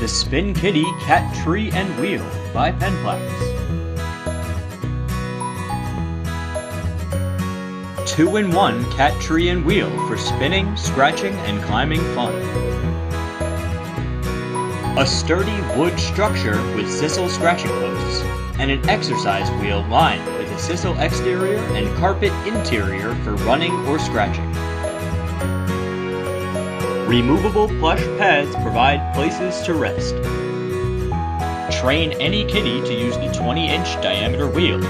the Spin Kitty Cat Tree and Wheel by Penn-Plax. 2-in-1 cat tree and wheel for spinning, scratching, and climbing fun. A sturdy wood structure with sisal scratching posts, and an exercise wheel lined with a sisal exterior and carpet interior for running or scratching. Removable plush pads provide places to rest. Train any kitty to use the 20-inch diameter wheel.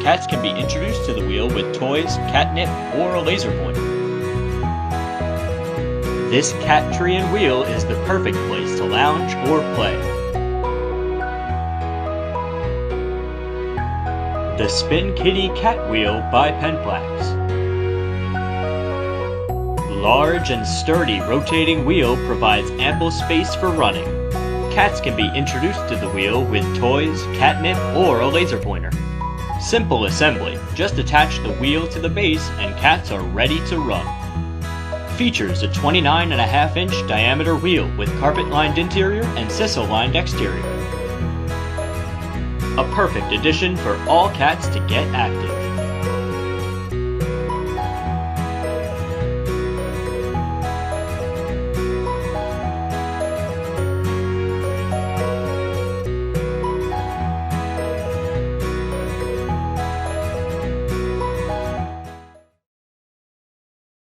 Cats can be introduced to the wheel with toys, catnip, or a laser pointer. This cat tree and wheel is the perfect place to lounge or play. The Spin Kitty Cat Wheel by Penn-Plax. Large and sturdy rotating wheel provides ample space for running. Cats can be introduced to the wheel with toys, catnip, or a laser pointer. Simple assembly, just attach the wheel to the base and cats are ready to run. Features a 29.5-inch diameter wheel with carpet-lined interior and sisal-lined exterior. A perfect addition for all cats to get active.